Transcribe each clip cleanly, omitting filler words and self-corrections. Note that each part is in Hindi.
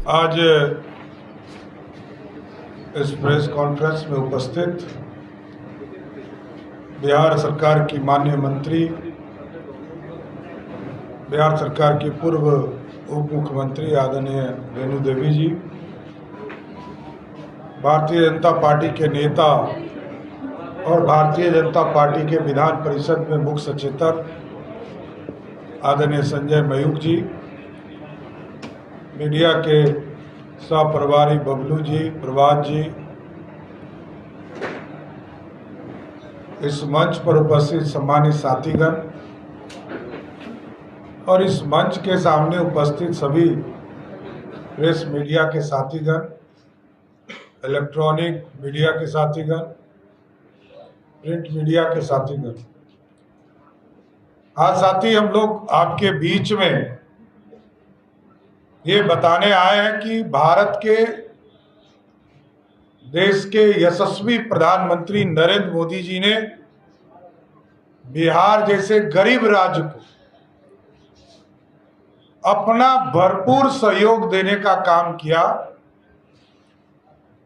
आज इस प्रेस कॉन्फ्रेंस में उपस्थित बिहार सरकार की माननीय मंत्री, बिहार सरकार की पूर्व उप मुख्यमंत्री आदरणीय रेणु देवी जी, भारतीय जनता पार्टी के नेता और भारतीय जनता पार्टी के विधान परिषद में मुख्य सचेतक आदरणीय संजय मयूख जी, मीडिया के सहप्रभारी बबलू जी, प्रभात जी, इस मंच पर उपस्थित सम्मानित साथीगण और इस मंच के सामने उपस्थित सभी प्रेस मीडिया के साथीगण, इलेक्ट्रॉनिक मीडिया के साथीगण, प्रिंट मीडिया के साथीगण, आज साथी हम लोग आपके बीच में ये बताने आए हैं कि भारत के देश के यशस्वी प्रधानमंत्री नरेंद्र मोदी जी ने बिहार जैसे गरीब राज्य को अपना भरपूर सहयोग देने का काम किया।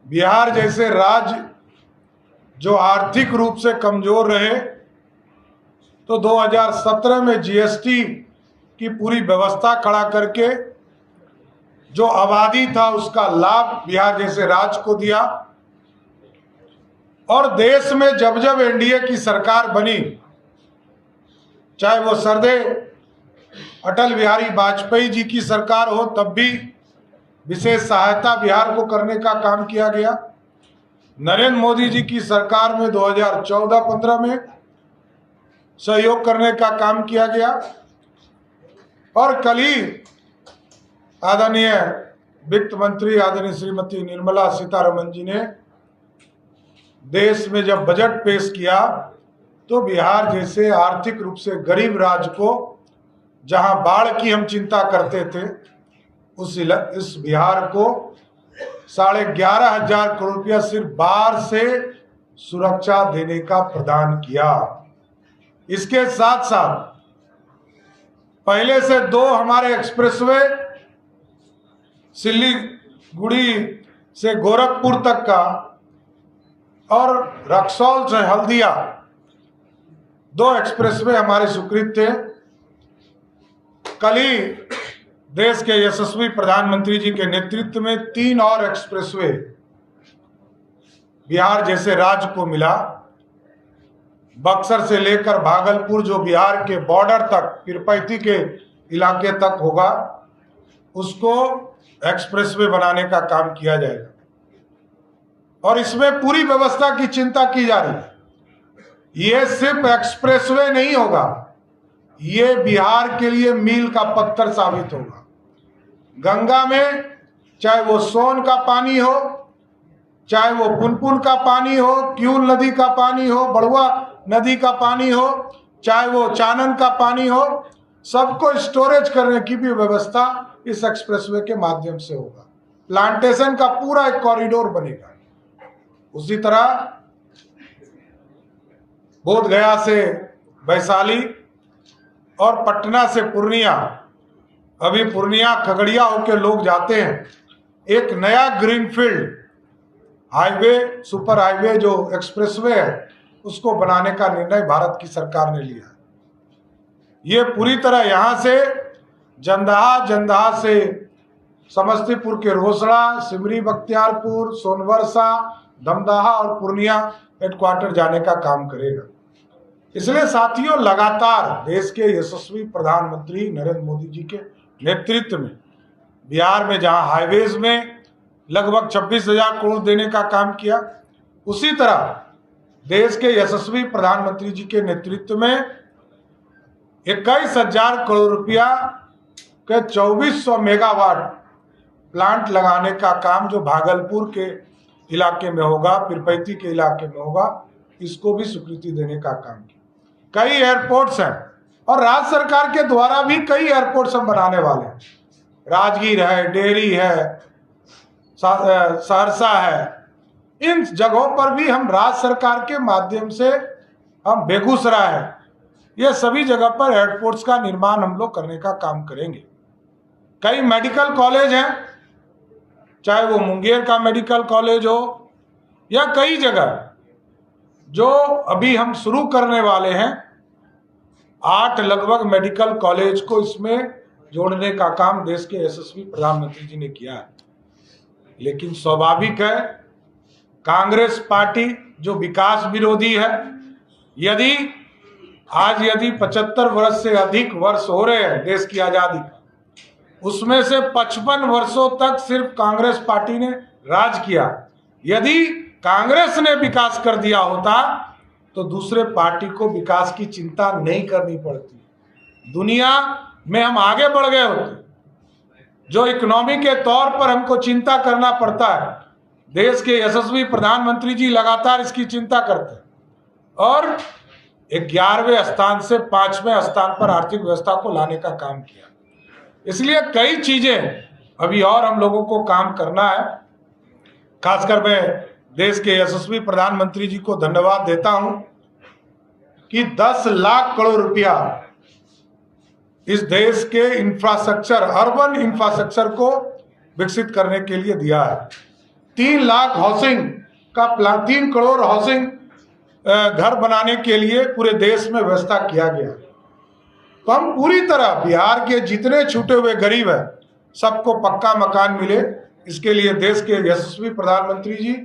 बिहार जैसे राज्य जो आर्थिक रूप से कमजोर रहे, तो 2017 में जीएसटी की पूरी व्यवस्था खड़ा करके जो आबादी था उसका लाभ बिहार जैसे राज्य को दिया। और देश में जब जब एनडीए की सरकार बनी, चाहे वो सरदेव अटल बिहारी वाजपेयी जी की सरकार हो, तब भी विशेष सहायता बिहार को करने का काम किया गया। नरेंद्र मोदी जी की सरकार में 2014-15 में सहयोग करने का काम किया गया। और कल ही आदरणीय वित्त मंत्री आदरणीय श्रीमती निर्मला सीतारमण जी ने देश में जब बजट पेश किया, तो बिहार जैसे आर्थिक रूप से गरीब राज्य को, जहां बाढ़ की हम चिंता करते थे, इस बिहार को 11,500 करोड़ रुपया सिर्फ बाढ़ से सुरक्षा देने का प्रदान किया। इसके साथ साथ पहले से 2 हमारे एक्सप्रेसवे सिल्लीगुड़ी से गोरखपुर तक का और रक्सौल से हल्दिया 2 एक्सप्रेसवे हमारे स्वीकृत थे। कल ही देश के यशस्वी प्रधानमंत्री जी के नेतृत्व में 3 और एक्सप्रेसवे बिहार जैसे राज्य को मिला। बक्सर से लेकर भागलपुर, जो बिहार के बॉर्डर तक, पीरपैंती के इलाके तक होगा, उसको एक्सप्रेसवे बनाने का काम किया जाएगा। और इसमें पूरी व्यवस्था की चिंता की जा रही है। ये सिर्फ एक्सप्रेसवे नहीं होगा, ये बिहार के लिए मील का पत्थर साबित होगा। गंगा में चाहे वो सोन का पानी हो, चाहे वो पुनपुन का पानी हो, क्यूल नदी का पानी हो, बड़ुआ नदी का पानी हो, चाहे वो चानन का पानी हो, सबको स्टोरेज करने की भी व्यवस्था इस एक्सप्रेसवे के माध्यम से होगा। प्लांटेशन का पूरा एक कॉरिडोर बनेगा। उसी तरह बोधगया से वैशाली और पटना से पूर्णिया, अभी पूर्णिया खगड़िया होकर लोग जाते हैं, एक नया ग्रीनफील्ड हाईवे, सुपर हाईवे जो एक्सप्रेसवे है, उसको बनाने का निर्णय भारत की सरकार ने लिया। ये पूरी तरह यहां से जंदाहा से समस्तीपुर के रोसड़ा, सिमरी बख्तियारपुर, सोनवर्षा, दमदाहा और पूर्णिया हेडक्वार्टर जाने का काम करेगा। इसलिए साथियों, लगातार देश के यशस्वी प्रधानमंत्री नरेंद्र मोदी जी के नेतृत्व में बिहार में जहां हाईवेज में लगभग 26,000 करोड़ देने का काम किया, उसी तरह देश के यशस्वी प्रधानमंत्री जी के नेतृत्व में 21,000 करोड़ रुपया के 2400 मेगावाट प्लांट लगाने का काम जो भागलपुर के इलाके में होगा, पीरपैंती के इलाके में होगा, इसको भी स्वीकृति देने का काम किया। कई एयरपोर्ट्स हैं और राज्य सरकार के द्वारा भी कई एयरपोर्ट्स हम बनाने वाले हैं। राजगीर है, डेहरी है, सहरसा है, इन जगहों पर भी हम राज्य सरकार के माध्यम से, हम बेगूसराय है, ये सभी जगह पर एयरपोर्ट्स का निर्माण हम लोग करने का काम करेंगे। कई मेडिकल कॉलेज हैं, चाहे वो मुंगेर का मेडिकल कॉलेज हो या कई जगह जो अभी हम शुरू करने वाले हैं। 8 लगभग मेडिकल कॉलेज को इसमें जोड़ने का काम देश के यशस्वी प्रधानमंत्री जी ने किया है। लेकिन स्वाभाविक है, कांग्रेस पार्टी जो विकास विरोधी है, यदि 75 वर्ष से अधिक वर्ष हो रहे हैं देश की आजादी का, उसमें से 55 वर्षों तक सिर्फ कांग्रेस पार्टी ने राज किया। यदि कांग्रेस ने विकास कर दिया होता तो दूसरे पार्टी को विकास की चिंता नहीं करनी पड़ती, दुनिया में हम आगे बढ़ गए होते। जो इकोनॉमी के तौर पर हमको चिंता करना पड़ता है, देश के यशस्वी प्रधानमंत्री जी लगातार इसकी चिंता करते हैं और 11वें स्थान से 5वें स्थान पर आर्थिक व्यवस्था को लाने का काम किया। इसलिए कई चीजें अभी और हम लोगों को काम करना है। खासकर मैं देश के यशस्वी प्रधानमंत्री जी को धन्यवाद देता हूं कि 10 लाख करोड़ रुपया इस देश के इंफ्रास्ट्रक्चर, अर्बन इंफ्रास्ट्रक्चर को विकसित करने के लिए दिया है। 3 लाख हाउसिंग का प्लान, 3 करोड़ हाउसिंग घर बनाने के लिए पूरे देश में व्यवस्था किया गया। तो हम पूरी तरह बिहार के जितने छूटे हुए गरीब हैं सबको पक्का मकान मिले, इसके लिए देश के यशस्वी प्रधानमंत्री जी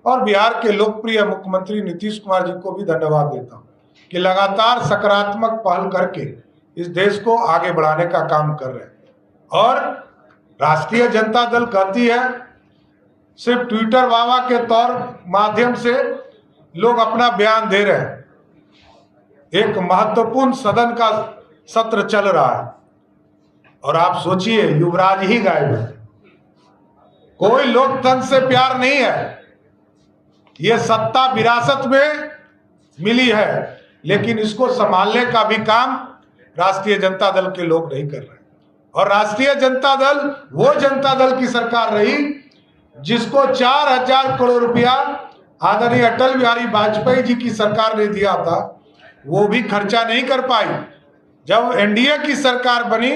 और बिहार के लोकप्रिय मुख्यमंत्री नीतीश कुमार जी को भी धन्यवाद देता हूँ कि लगातार सकारात्मक पहल करके इस देश को आगे बढ़ाने का काम कर रहे हैं। और राष्ट्रीय जनता दल कहती है सिर्फ ट्विटर वावा के तौर माध्यम से लोग अपना बयान दे रहे हैं। एक महत्वपूर्ण सदन का सत्र चल रहा है और आप सोचिए युवराज ही गायब है। कोई लोकतंत्र से प्यार नहीं है, ये सत्ता विरासत में मिली है, लेकिन इसको संभालने का भी काम राष्ट्रीय जनता दल के लोग नहीं कर रहे। और राष्ट्रीय जनता दल वो जनता दल की सरकार रही जिसको 4000 करोड़ रुपया आदरणीय अटल बिहारी वाजपेयी जी की सरकार ने दिया था, वो भी खर्चा नहीं कर पाई। जब एनडीए की सरकार बनी,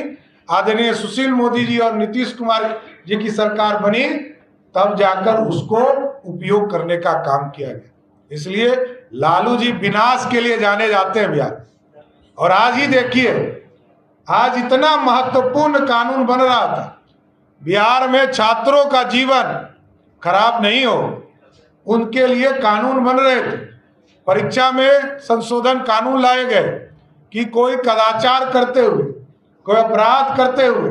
आदरणीय सुशील मोदी जी और नीतीश कुमार जी की सरकार बनी, तब जाकर उसको उपयोग करने का काम किया गया। इसलिए लालू जी विनाश के लिए जाने जाते हैं बिहार। और आज ही देखिए, आज इतना महत्वपूर्ण कानून बन रहा था, बिहार में छात्रों का जीवन खराब नहीं हो उनके लिए कानून बन रहे थे। परीक्षा में संशोधन कानून लाए गए कि कोई कदाचार करते हुए, कोई अपराध करते हुए,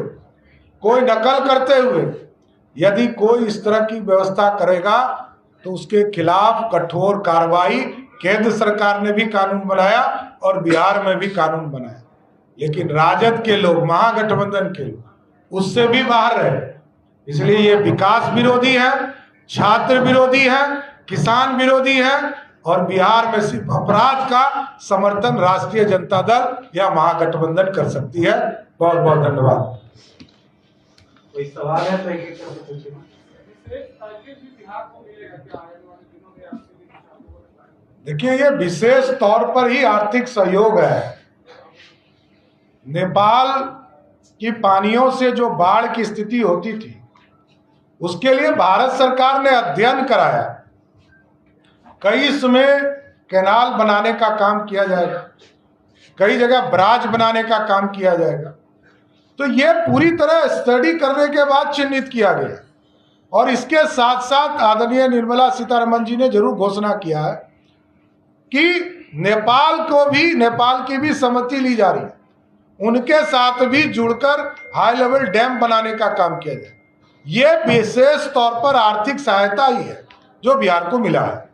कोई नकल करते हुए यदि कोई इस तरह की व्यवस्था करेगा तो उसके खिलाफ कठोर कार्रवाई केंद्र सरकार ने भी कानून बनाया और बिहार में भी कानून बनाया। लेकिन राजद के लोग, महागठबंधन के लोग उससे भी बाहर रहे। इसलिए ये विकास विरोधी है, छात्र विरोधी है, किसान विरोधी है और बिहार में सिर्फ अपराध का समर्थन राष्ट्रीय जनता दल या महागठबंधन कर सकती है। बहुत बहुत धन्यवाद। कोई सवाल है तो एक करके पूछिए। देखिए, ये विशेष तौर पर ही आर्थिक सहयोग है। नेपाल की पानियों से जो बाढ़ की स्थिति होती थी, उसके लिए भारत सरकार ने अध्ययन कराया। कई इसमें कैनाल बनाने का काम किया जाएगा, कई जगह बराज बनाने का काम किया जाएगा। तो ये पूरी तरह स्टडी करने के बाद चिन्हित किया गया। और इसके साथ साथ आदरणीय निर्मला सीतारमण जी ने जरूर घोषणा किया है कि नेपाल की भी सहमति ली जा रही है, उनके साथ भी जुड़कर हाई लेवल डैम बनाने का काम किया जाए। ये विशेष तौर पर आर्थिक सहायता ही है जो बिहार को मिला है।